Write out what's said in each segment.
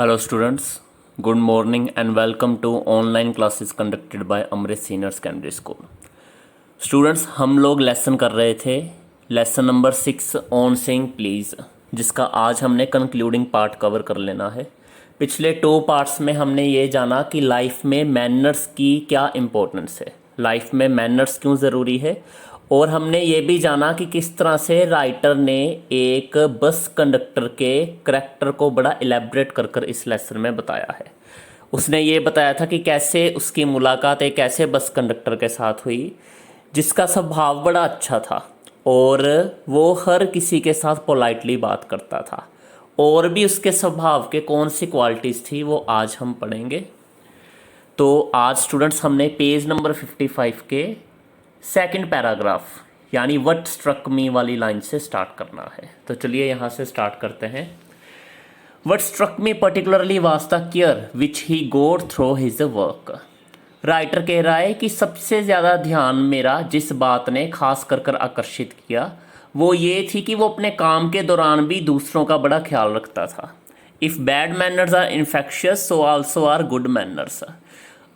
Hello students, good morning and welcome to online classes conducted by Amrit Senior Secondary School. Students हम लोग lesson कर रहे थे lesson number 6 on saying please, जिसका आज हमने कंक्लूडिंग पार्ट कवर कर लेना है। पिछले 2 पार्ट्स में हमने ये जाना कि लाइफ में मैनर्स की क्या इम्पोर्टेंस है, लाइफ में मैनर्स क्यों ज़रूरी है, और हमने ये भी जाना कि किस तरह से राइटर ने एक बस कंडक्टर के करैक्टर को बड़ा इलेबरेट कर कर इस लेसन में बताया है। उसने ये बताया था कि कैसे उसकी मुलाकात एक ऐसे बस कंडक्टर के साथ हुई जिसका स्वभाव बड़ा अच्छा था और वो हर किसी के साथ पोलाइटली बात करता था, और भी उसके स्वभाव के कौन सी क्वालिटीज़ थी वो आज हम पढ़ेंगे। तो आज स्टूडेंट्स हमने पेज नंबर 55 के सेकंड पैराग्राफ यानी व्हाट स्ट्रक मी वाली लाइन से स्टार्ट करना है। तो चलिए यहाँ से स्टार्ट करते हैं। What struck me particularly was the care which he goad through his work. Writer कह रहा है कि सबसे ज़्यादा ध्यान मेरा जिस बात ने खास कर आकर्षित किया वो ये थी कि वो अपने काम के दौरान भी दूसरों का बड़ा ख्याल रखता था। If bad manners are infectious so also are good manners.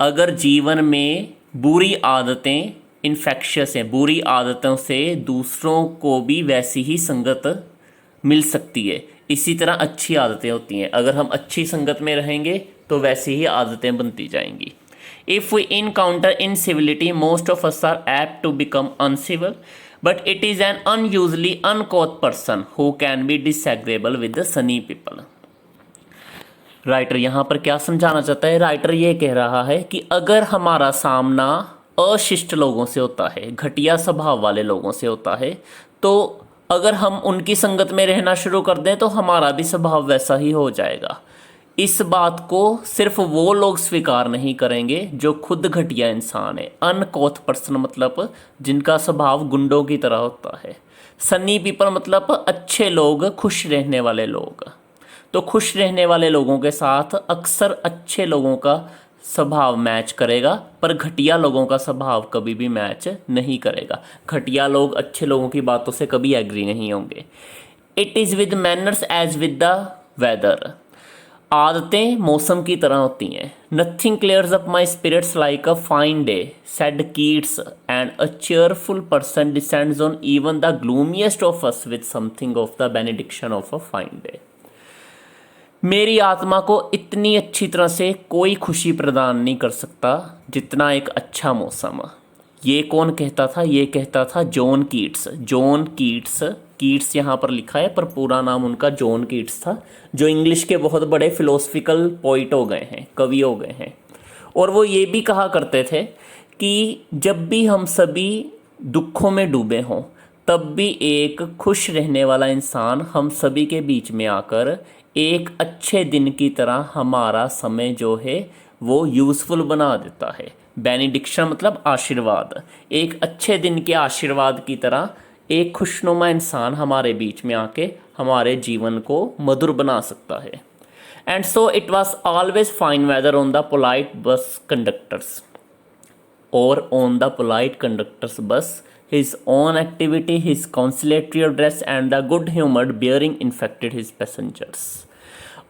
अगर जीवन में बुरी आदतें इन्फेक्शियस हैं, बुरी आदतों से दूसरों को भी वैसी ही संगत मिल सकती है, इसी तरह अच्छी आदतें होती हैं। अगर हम अच्छी संगत में रहेंगे तो वैसी ही आदतें बनती जाएंगी। If we encounter incivility most of us are apt to become uncivil, but it is an unusually uncouth person who can be disagreeable with the sunny people. Writer यहाँ पर क्या समझाना चाहता है? राइटर ये कह रहा है कि अगर हमारा सामना अशिष्ट लोगों से होता है, घटिया स्वभाव वाले लोगों से होता है, तो अगर हम उनकी संगत में रहना शुरू कर दें तो हमारा भी स्वभाव वैसा ही हो जाएगा। इस बात को सिर्फ वो लोग स्वीकार नहीं करेंगे जो खुद घटिया इंसान है। अनकोथ पर्सन मतलब जिनका स्वभाव गुंडों की तरह होता है। सनी पीपल मतलब अच्छे लोग, खुश रहने वाले लोग। तो खुश रहने वाले लोगों के साथ अक्सर अच्छे लोगों का स्वभाव मैच करेगा, पर घटिया लोगों का स्वभाव कभी भी मैच नहीं करेगा। घटिया लोग अच्छे लोगों की बातों से कभी एग्री नहीं होंगे। It is with manners as with the weather. आदतें मौसम की तरह होती हैं। Nothing clears up my spirits like a fine day said Keats, and a cheerful person descends on even the gloomiest of us with something of the benediction of a fine day. मेरी आत्मा को इतनी अच्छी तरह से कोई खुशी प्रदान नहीं कर सकता जितना एक अच्छा मौसम। ये कौन कहता था? ये कहता था John Keats. John Keats, Keats यहाँ पर लिखा है पर पूरा नाम उनका जॉन कीट्स था, जो इंग्लिश के बहुत बड़े फिलोसफिकल पोइट हो गए हैं, कवि हो गए हैं। और वो ये भी कहा करते थे कि जब भी हम सभी दुखों में डूबे हों तब भी एक खुश रहने वाला इंसान हम सभी के बीच में आकर एक अच्छे दिन की तरह हमारा समय जो है वो यूज़फुल बना देता है। बेनिडिक्शन मतलब आशीर्वाद। एक अच्छे दिन के आशीर्वाद की तरह एक खुशनुमा इंसान हमारे बीच में आके हमारे जीवन को मधुर बना सकता है। And so it was always fine weather on the polite bus conductors, और on the polite conductors bus his own activity, his conciliatory address and the good humored bearing infected his passengers।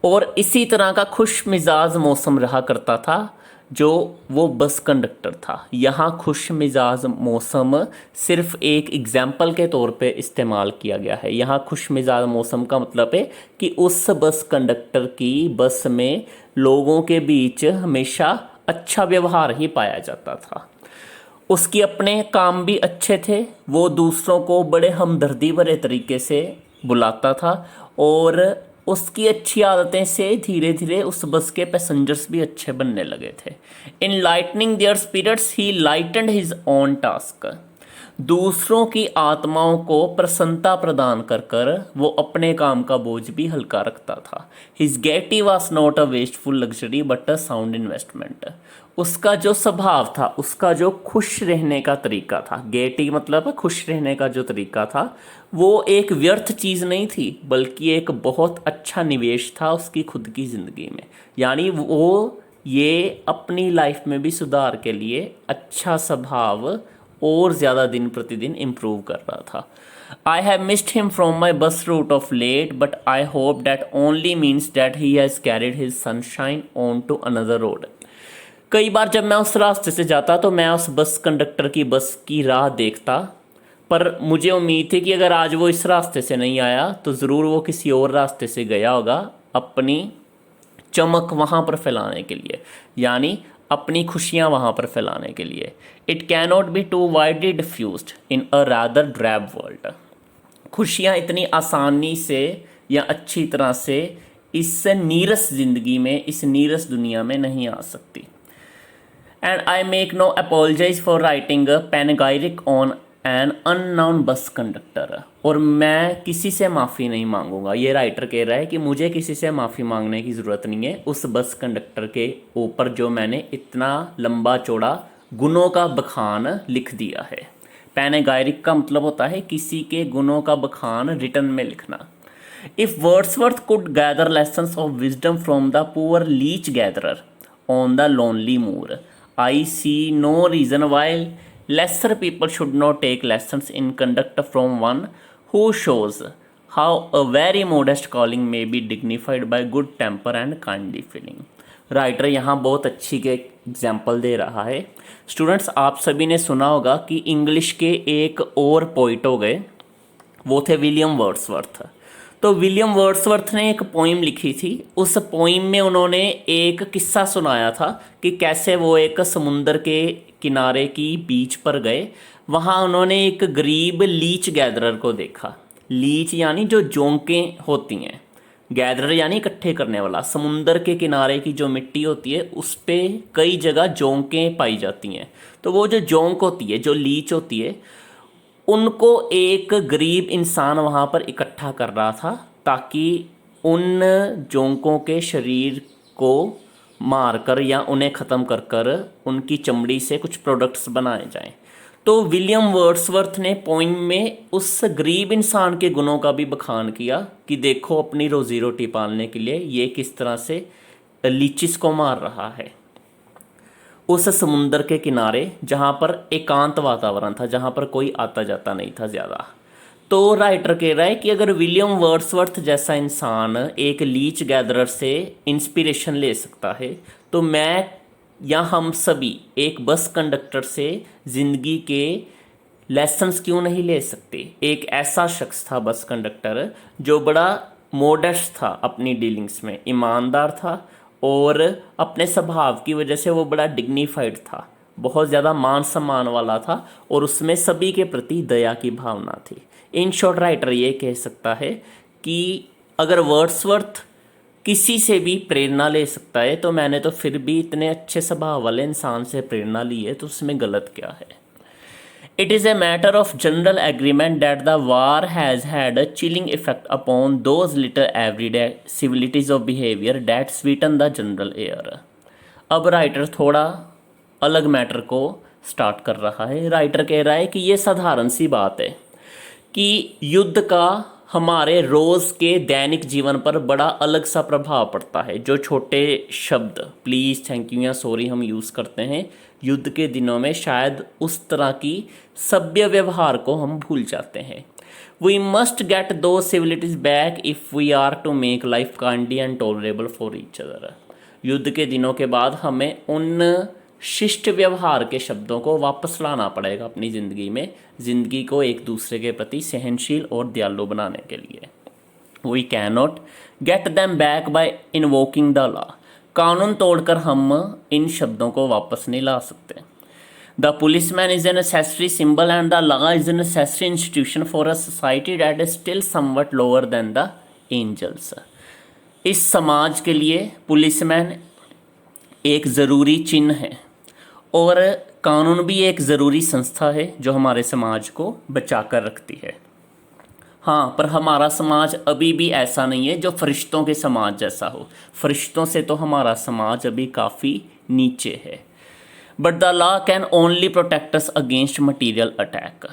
और इसी तरह का खुश मिजाज मौसम रहा करता था जो वो बस कंडक्टर था। यहाँ खुश मिजाज मौसम सिर्फ एक एग्जाम्पल के तौर पे इस्तेमाल किया गया है। यहाँ खुश मिजाज मौसम का मतलब है कि उस बस कंडक्टर की बस में लोगों के बीच हमेशा अच्छा व्यवहार ही पाया जाता था। उसके अपने काम भी अच्छे थे, वो दूसरों को बड़े हमदर्दी भरे तरीके से बुलाता था, और उसकी अच्छी आदतें से धीरे धीरे उस बस के पैसेंजर्स भी अच्छे बनने लगे थे। In lightening their spirits he lightened his own task. दूसरों की आत्माओं को प्रसन्नता प्रदान कर कर वो अपने काम का बोझ भी हल्का रखता था। His gaiety was not a wasteful luxury but a sound investment. उसका जो स्वभाव था, उसका जो खुश रहने का तरीका था, गेटी मतलब खुश रहने का जो तरीका था, वो एक व्यर्थ चीज़ नहीं थी बल्कि एक बहुत अच्छा निवेश था उसकी खुद की ज़िंदगी में। यानी वो ये अपनी लाइफ में भी सुधार के लिए अच्छा स्वभाव और ज़्यादा दिन प्रतिदिन इम्प्रूव कर रहा था। I have missed him from my bus route of late but I hope that only means that he has carried his sunshine on to another road. कई बार जब मैं उस रास्ते से जाता तो मैं उस बस कंडक्टर की बस की राह देखता, पर मुझे उम्मीद थी कि अगर आज वो इस रास्ते से नहीं आया तो ज़रूर वो किसी और रास्ते से गया होगा अपनी चमक वहाँ पर फैलाने के लिए, यानी अपनी खुशियाँ वहाँ पर फैलाने के लिए। It can not be too widely diffused in a rather drab world. खुशियाँ इतनी आसानी से या अच्छी तरह से इस नीरस ज़िंदगी में, इस नीरस दुनिया में नहीं आ सकती। And I make no apologise for writing a panegyric on an unknown bus conductor. और मैं किसी से माफ़ी नहीं मांगूंगा। ये राइटर कह रहा है कि मुझे किसी से माफ़ी मांगने की ज़रूरत नहीं है उस बस कंडक्टर के ऊपर जो मैंने इतना लंबा चौड़ा गुणों का बखान लिख दिया है। पैनगायरिक का मतलब होता है किसी के गुणों का बखान रिटर्न में लिखना। If Wordsworth could gather lessons of wisdom from the poor leech gatherer on the lonely moor, I see no reason why lesser people should not take lessons in conduct from one who shows how a very modest calling may be dignified by good temper and kindly feeling। Writer यहाँ बहुत अच्छी के example दे रहा है। Students, आप सभी ने सुना होगा कि इंग्लिश के एक और पोइट हो गए, वो थे विलियम वर्ड्सवर्थ। तो विलियम वर्ड्सवर्थ ने एक पोइम लिखी थी। उस पोइम में उन्होंने एक किस्सा सुनाया था कि कैसे वो एक समुंदर के किनारे की बीच पर गए। वहाँ उन्होंने एक गरीब लीच गैदरर को देखा। लीच यानी जो जोंकें होती हैं, गैदरर यानी इकट्ठे करने वाला। समुंदर के किनारे की जो मिट्टी होती है उस पर कई जगह जोंकें पाई जाती हैं। तो वो जो जोंक होती है, जो लीच होती है, उनको एक गरीब इंसान वहाँ पर इकट्ठा कर रहा था ताकि उन जोंकों के शरीर को मारकर या उन्हें ख़त्म कर कर उनकी चमड़ी से कुछ प्रोडक्ट्स बनाए जाएं। तो विलियम वर्ड्सवर्थ ने पोइम में उस गरीब इंसान के गुणों का भी बखान किया कि देखो अपनी रोज़ी रोटी पालने के लिए ये किस तरह से लीचिस को मार रहा है उस समुंदर के किनारे, जहाँ पर एकांत वातावरण था, जहाँ पर कोई आता जाता नहीं था ज़्यादा। तो राइटर कह रहा है कि अगर विलियम वर्ड्सवर्थ जैसा इंसान एक लीच गैदरर से इंस्पिरेशन ले सकता है तो मैं या हम सभी एक बस कंडक्टर से ज़िंदगी के लेसन्स क्यों नहीं ले सकते। एक ऐसा शख्स था बस कंडक्टर जो बड़ा मोडेस्ट था अपनी डीलिंग्स में, ईमानदार था और अपने स्वभाव की वजह से वो बड़ा डिग्निफाइड था, बहुत ज़्यादा मान सम्मान वाला था और उसमें सभी के प्रति दया की भावना थी। इन शॉर्ट राइटर ये कह सकता है कि अगर वर्ड्सवर्थ किसी से भी प्रेरणा ले सकता है तो मैंने तो फिर भी इतने अच्छे स्वभाव वाले इंसान से प्रेरणा ली है, तो उसमें गलत क्या है। It is a matter of general agreement that the war has had a chilling effect upon those little everyday civilities of behavior that sweeten the general air। अब राइटर थोड़ा अलग मैटर को स्टार्ट कर रहा है। राइटर कह रहा है कि ये साधारण सी बात है कि युद्ध का हमारे रोज़ के दैनिक जीवन पर बड़ा अलग सा प्रभाव पड़ता है। जो छोटे शब्द प्लीज़, थैंक यू या सॉरी हम यूज़ करते हैं युद्ध के दिनों में, शायद उस तरह की सभ्य व्यवहार को हम भूल जाते हैं। We must get the civilities back if we are to make life kindly and tolerable for each other. युद्ध के दिनों के बाद हमें उन शिष्ट व्यवहार के शब्दों को वापस लाना पड़ेगा अपनी ज़िंदगी में, ज़िंदगी को एक दूसरे के प्रति सहनशील और दयालु बनाने के लिए। We can not get them back by invoking the law. कानून तोड़कर हम इन शब्दों को वापस नहीं ला सकते। The policeman is a necessary symbol and the law is a necessary institution for a society that is still somewhat lower than the angels. इस समाज के लिए पुलिसमैन एक ज़रूरी चिन्ह है और कानून भी एक ज़रूरी संस्था है जो हमारे समाज को बचा कर रखती है। हाँ, पर हमारा समाज अभी भी ऐसा नहीं है जो फरिश्तों के समाज जैसा हो। फरिश्तों से तो हमारा समाज अभी काफ़ी नीचे है। But the law can only protect us against material attack.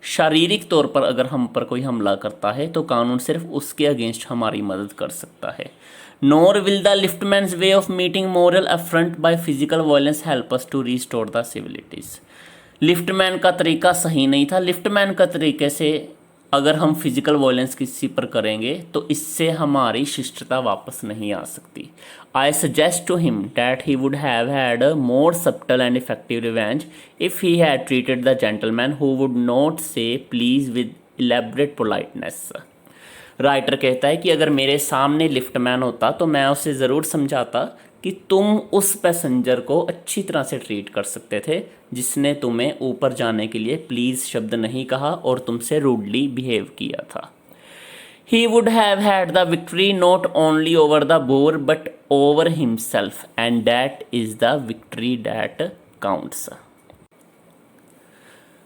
शारीरिक तौर पर अगर हम पर कोई हमला करता है तो कानून सिर्फ उसके अगेंस्ट हमारी मदद कर सकता है। Nor will the liftman's way of meeting moral affront by physical violence help us to restore the civilities. Liftman का तरीका सही नहीं था। लिफ्टमैन का तरीके से अगर हम फिजिकल वायलेंस किसी पर करेंगे तो इससे हमारी शिष्टता वापस नहीं आ सकती। I suggest to him that he would have had more subtle and effective revenge if he had treated the gentleman who would not say please with elaborate politeness. Writer कहता है कि अगर मेरे सामने लिफ्टमैन होता तो मैं उसे ज़रूर समझाता कि तुम उस पैसेंजर को अच्छी तरह से ट्रीट कर सकते थे जिसने तुम्हें ऊपर जाने के लिए प्लीज़ शब्द नहीं कहा और तुमसे रूडली बिहेव किया था। He would have had the victory not only over the boar but over himself, and that is the victory that counts.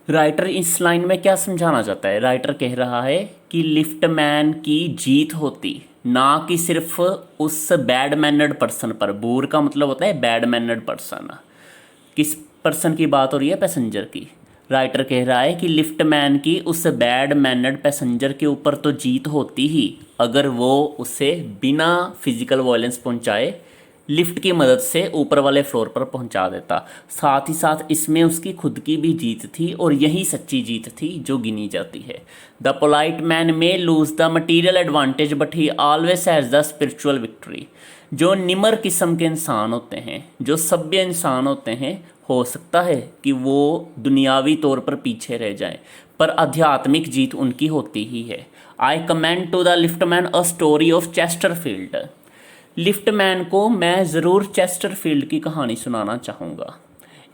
Writer इस लाइन में क्या समझाना चाहता है? राइटर कह रहा है कि लिफ्टमैन की जीत होती ना कि सिर्फ उस बैड मैनर्ड पर्सन पर। बूर का मतलब होता है बैड मैनर्ड पर्सन। किस पर्सन की बात हो रही है? पैसेंजर की। राइटर कह रहा है कि लिफ्टमैन की उस बैड मैनर्ड पैसेंजर के ऊपर तो जीत होती ही अगर वो उसे बिना फिजिकल वायलेंस पहुंचाए लिफ्ट की मदद से ऊपर वाले फ्लोर पर पहुंचा देता। साथ ही साथ इसमें उसकी खुद की भी जीत थी और यही सच्ची जीत थी जो गिनी जाती है। The polite man may lose the material advantage but he always has the spiritual victory. जो निमर किस्म के इंसान होते हैं, जो सभ्य इंसान होते हैं, हो सकता है कि वो दुनियावी तौर पर पीछे रह जाएं, पर आध्यात्मिक जीत उनकी होती ही है। I comment to the liftman a story of Chesterfield. Liftman को मैं ज़रूर चेस्टरफील्ड की कहानी सुनाना चाहूँगा।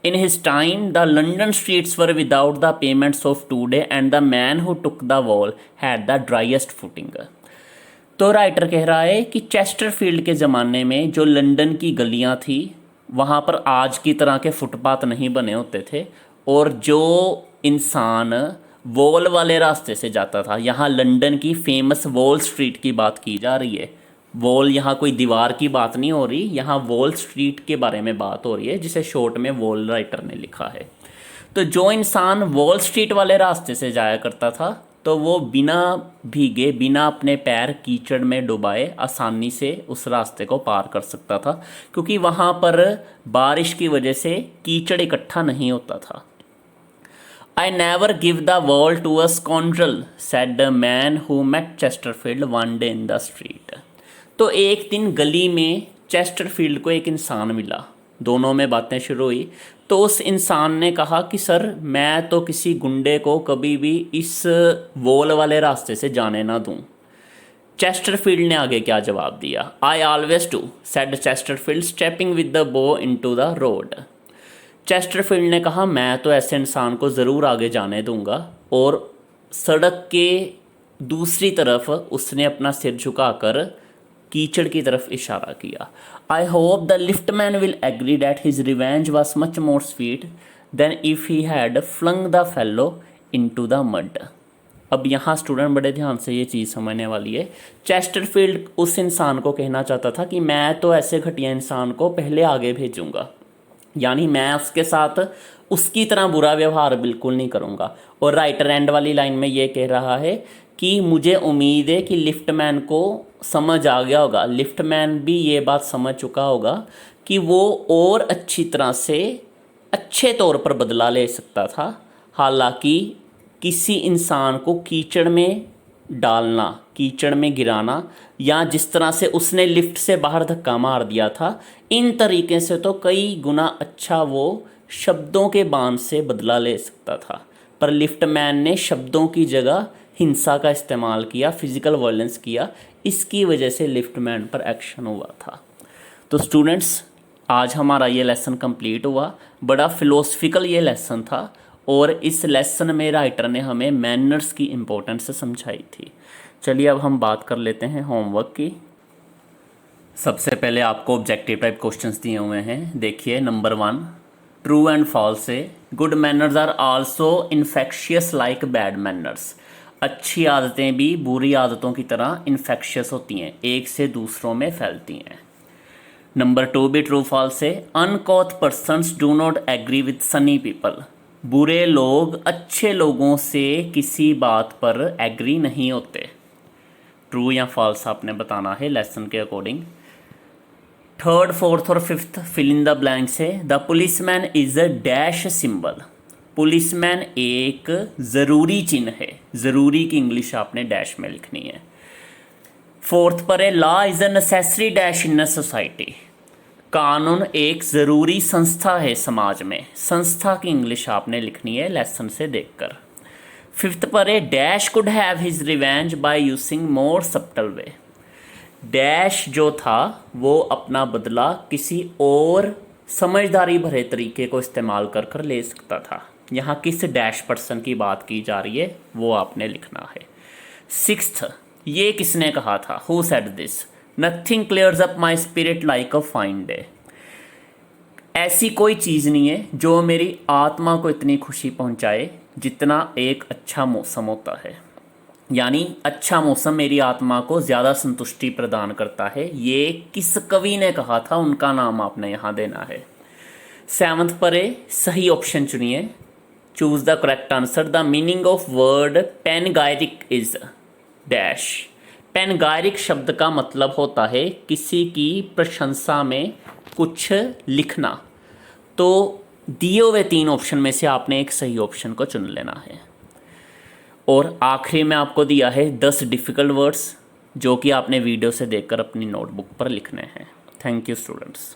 In his time the London streets were without the payments of today and the man who took the wall had the driest footing. तो writer कह रहा है कि चेस्टरफील्ड के ज़माने में जो लंदन की गलियाँ थी वहाँ पर आज की तरह के फुटपाथ नहीं बने होते थे और जो इंसान वॉल वाले रास्ते से जाता था, यहाँ लंदन की फेमस वॉल स्ट्रीट की बात की जा रही है। वॉल यहाँ कोई दीवार की बात नहीं हो रही, यहाँ वॉल स्ट्रीट के बारे में बात हो रही है जिसे शॉर्ट में वॉल राइटर ने लिखा है। तो जो इंसान वॉल स्ट्रीट वाले रास्ते से जाया करता था तो वो बिना भीगे, बिना अपने पैर कीचड़ में डुबाए आसानी से उस रास्ते को पार कर सकता था क्योंकि वहाँ पर बारिश की वजह से कीचड़ इकट्ठा नहीं होता था। I never give the world to a scoundrel, said the man who met Chesterfield one day in the street. तो एक दिन गली में चेस्टरफील्ड को एक इंसान मिला, दोनों में बातें शुरू हुई। तो उस इंसान ने कहा कि सर मैं तो किसी गुंडे को कभी भी इस वॉल वाले रास्ते से जाने ना दूं। चेस्टरफील्ड ने आगे क्या जवाब दिया? I always do, said Chesterfield stepping with the बो इनटू द रोड। चेस्टरफील्ड ने कहा मैं तो ऐसे इंसान को ज़रूर आगे जाने दूंगा और सड़क के दूसरी तरफ उसने अपना सिर झुकाकर कीचड़ की तरफ इशारा किया। I hope the liftman will agree that his revenge was much more sweet than if he had flung the fellow into the mud. अब यहाँ स्टूडेंट बड़े ध्यान से ये चीज़ समझने वाली है। चेस्टरफील्ड उस इंसान को कहना चाहता था कि मैं तो ऐसे घटिया इंसान को पहले आगे भेजूंगा, यानी मैं उसके साथ उसकी तरह बुरा व्यवहार बिल्कुल नहीं करूँगा। और राइटर एंड वाली लाइन में ये कह रहा है कि मुझे उम्मीद है कि लिफ्टमैन को समझ आ गया होगा, लिफ्टमैन भी ये बात समझ चुका होगा कि वो और अच्छी तरह से अच्छे तौर पर बदला ले सकता था। हालांकि किसी इंसान को कीचड़ में डालना, कीचड़ में गिराना या जिस तरह से उसने लिफ्ट से बाहर धक्का मार दिया था, इन तरीके से तो कई गुना अच्छा वो शब्दों के बाण से बदला ले सकता था। पर लिफ्टमैन ने शब्दों की जगह हिंसा का इस्तेमाल किया, फिजिकल वायलेंस किया, इसकी वजह से लिफ्टमैन पर एक्शन हुआ था। तो स्टूडेंट्स आज हमारा ये लेसन कंप्लीट हुआ। बड़ा फिलोसफिकल ये लेसन था और इस लेसन में राइटर ने हमें मैनर्स की इम्पोर्टेंस समझाई थी। चलिए अब हम बात कर लेते हैं होमवर्क की। सबसे पहले आपको ऑब्जेक्टिव टाइप क्वेश्चंस दिए हुए हैं। देखिए नंबर 1, ट्रू एंड फॉल्स है। Good manners are also infectious like bad manners. अच्छी आदतें भी बुरी आदतों की तरह इन्फेक्शियस होती हैं, एक से दूसरों में फैलती हैं। नंबर 2 भी ट्रू फॉल्स है। Uncouth persons do not agree with sunny people. बुरे लोग अच्छे लोगों से किसी बात पर एग्री नहीं होते। ट्रू या फॉल्स आपने बताना है लेसन के अकॉर्डिंग। थर्ड, फोर्थ और fifth fill in the blanks है। The policeman is a dash symbol. Policeman एक ज़रूरी चिन्ह है, ज़रूरी की इंग्लिश आपने डैश में लिखनी है। फोर्थ पर है law is a necessary dash in a society, कानून एक ज़रूरी संस्था है समाज में, संस्था की इंग्लिश आपने लिखनी है लेसन से देखकर। फिफ्थ पर है dash could have his revenge by using more subtle way, dash जो था वो अपना बदला किसी और समझदारी भरे तरीके को इस्तेमाल कर कर ले सकता था। यहाँ किस डैश पर्सन की बात की जा रही है वो आपने लिखना है। सिक्स्थ, ये किसने कहा था, who said this, nothing clears up my spirit like a fine day, ऐसी कोई चीज़ नहीं है जो मेरी आत्मा को इतनी खुशी पहुंचाए जितना एक अच्छा मौसम होता है, यानी अच्छा मौसम मेरी आत्मा को ज़्यादा संतुष्टि प्रदान करता है। ये किस कवि ने कहा था, उनका नाम आपने यहाँ देना है। सेवंथ पर है सही ऑप्शन चुनिए, choose the correct answer. The meaning of word panegyric is dash, panegyric शब्द का मतलब होता है किसी की प्रशंसा में कुछ लिखना। तो दिए हुए 3 ऑप्शन में से आपने एक सही ऑप्शन को चुन लेना है। और आखिरी में आपको दिया है 10 डिफ़िकल्ट वर्ड्स जो कि आपने वीडियो से देखकर अपनी नोटबुक पर लिखने हैं। Thank you students.